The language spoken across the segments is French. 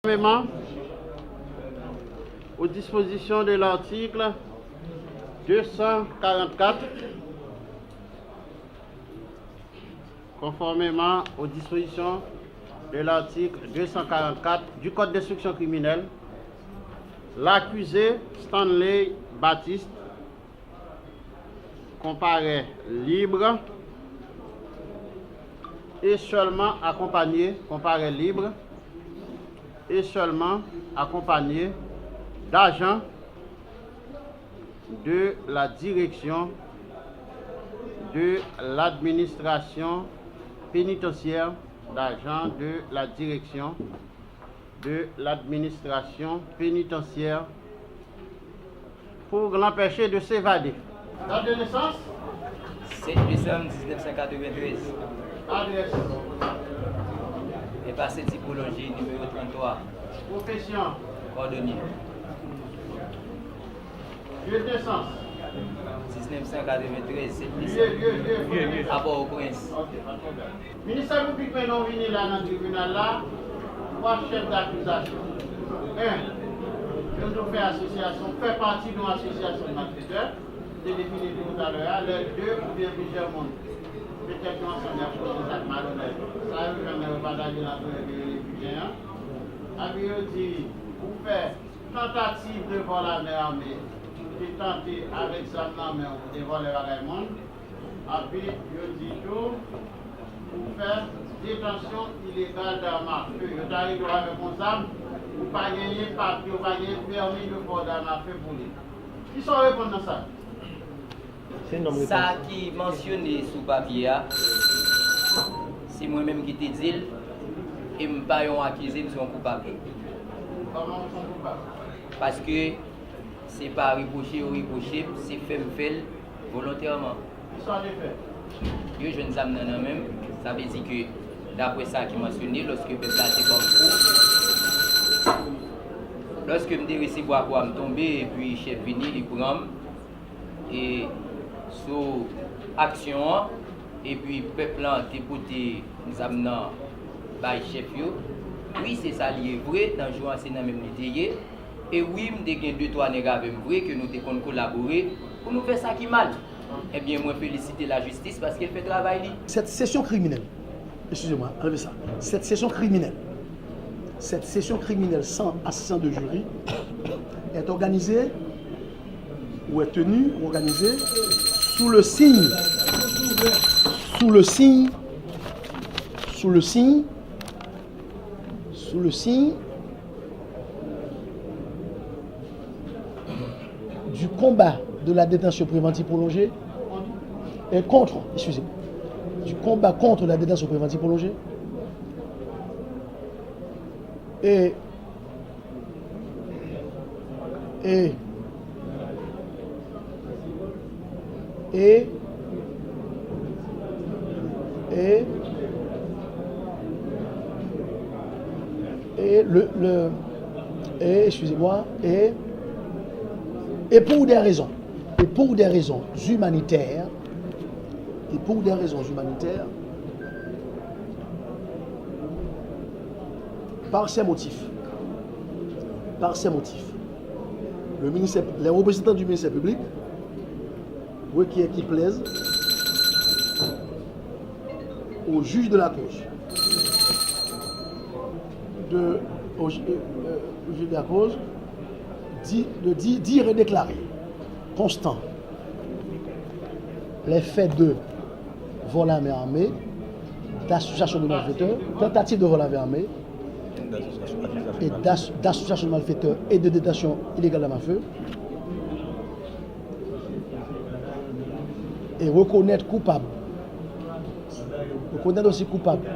Conformément aux dispositions de l'article 244, conformément aux dispositions de l'article 244 du Code d'instruction criminelle, l'accusé Stanley Baptiste comparaît libre et seulement accompagné, d'agents de la direction de l'administration pénitentiaire, pour l'empêcher de s'évader. Date de naissance? 7 décembre 1993. Adresse. Et passé typologie numéro 33. Profession. Cordonnier. Lieu de naissance. 1993, 7 Lieu. décembre. À Port-au-Prince. Ok, pas de problème. Ministère public maintenant venu là dans le tribunal là, trois chefs d'accusation. Un, nous fait association, fait partie d'une association de malfaiteurs, c'est défini tout à l'heure, les deux ou bien plusieurs mondes. Peut-être qu'on s'en est pour des actes malhonnêtes. Ça, je vais me partager la première des réfugiés. Après, il dit, vous faites tentative de vol à main armée, qui tenter avec sa main de voler à la monde. Après, il dit tout, vous faites détention illégale d'armes à feu. Vous arrivez avec mon arme, vous ne pas gagner papier, vous ne pas gagner permis de port d'armes à feu pour lui. Qui sont répondre à ça? Ça qui mentionné sous papier, c'est moi-même qui te dis, et je ne suis pas accusé, je suis coupable. Comment vous sont coupables? Parce que c'est pas reproché ou reproché, c'est fait volontairement. Qui sont les faits? Je ne sais même, ça veut dire que d'après ça qui mentionné, lorsque je suis placé comme fou, lorsque je me suis boire quoi me tomber et puis chef venu, il prend et sous action et puis peuple a député nous amenant par chef yo. Oui, c'est ça lié vrai dans jour c'est dans même détaillé et oui, me gagné 2-3 nèg avec vrai que nous te collaborer pour nous faire ça qui mal. Eh bien, moi féliciter la justice parce qu'elle fait travail. Cette session criminelle, excusez-moi, enlevez ça. Cette session criminelle sans assistant de jury est organisée ou est tenue ou organisée sous le signe du combat de la détention préventive prolongée et du combat contre la détention préventive prolongée et pour des raisons humanitaires, par ces motifs, les représentants du ministère public requièrent qui plaise au juge de la cause de dire et déclarer constant les faits de vol à main armée, d'association de malfaiteurs, tentative de vol à main armée, et d'association de malfaiteurs et de détention illégale d'armes à feu, et reconnaître aussi coupable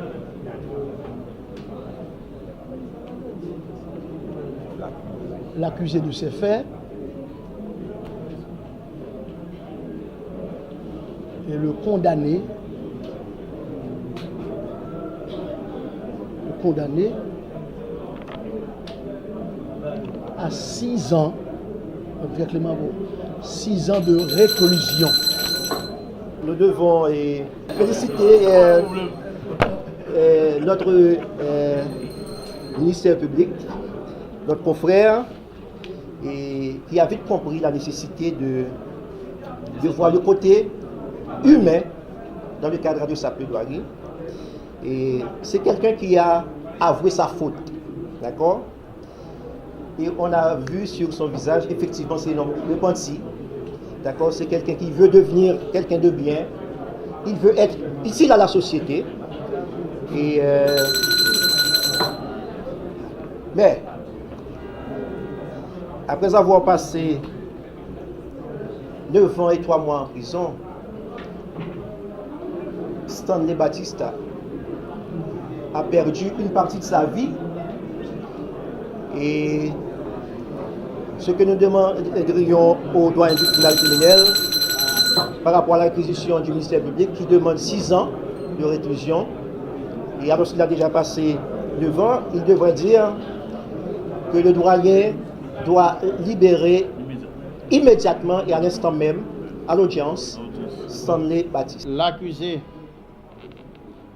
l'accusé de ces faits et le condamné à 6 ans, 6 ans de réclusion. Nous devons féliciter notre ministère public, notre confrère, et qui a vite compris la nécessité de voir le côté humain dans le cadre de sa plaidoirie. Et c'est quelqu'un qui a avoué sa faute, d'accord? Et on a vu sur son visage, effectivement, c'est un homme repenti, d'accord? C'est quelqu'un qui veut devenir quelqu'un de bien, il veut être utile à la société. Et mais après avoir passé 9 ans et 3 mois en prison, Stanley Batista a perdu une partie de sa vie. Et ce que nous demanderions au doyen du tribunal criminel par rapport à l'acquisition du ministère public qui demande 6 ans de réclusion, et alors qu'il a déjà passé 9 ans, il devrait dire que le doyen doit libérer immédiatement et à l'instant même, à l'audience, Stanley Batista. L'accusé,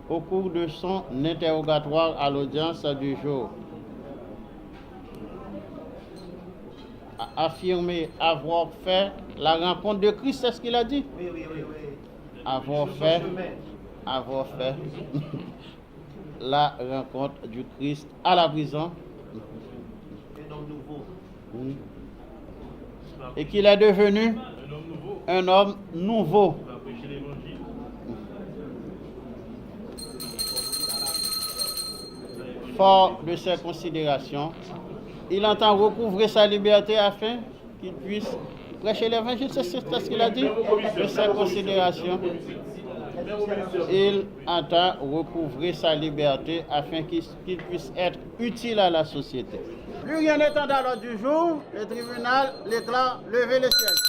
au cours de son interrogatoire à l'audience du jour, a affirmé avoir fait la rencontre de Christ, c'est ce qu'il a dit? Oui. Avoir fait la rencontre du Christ à la prison. Et qu'il est devenu un homme nouveau. Fort de ces considérations, il entend recouvrer sa liberté afin qu'il puisse prêcher l'évangile. C'est ce qu'il a dit. De ces considérations, il entend recouvrer sa liberté afin qu'il puisse être utile à la société. Plus rien n'étant dans l'ordre du jour, le tribunal déclare lever le siège.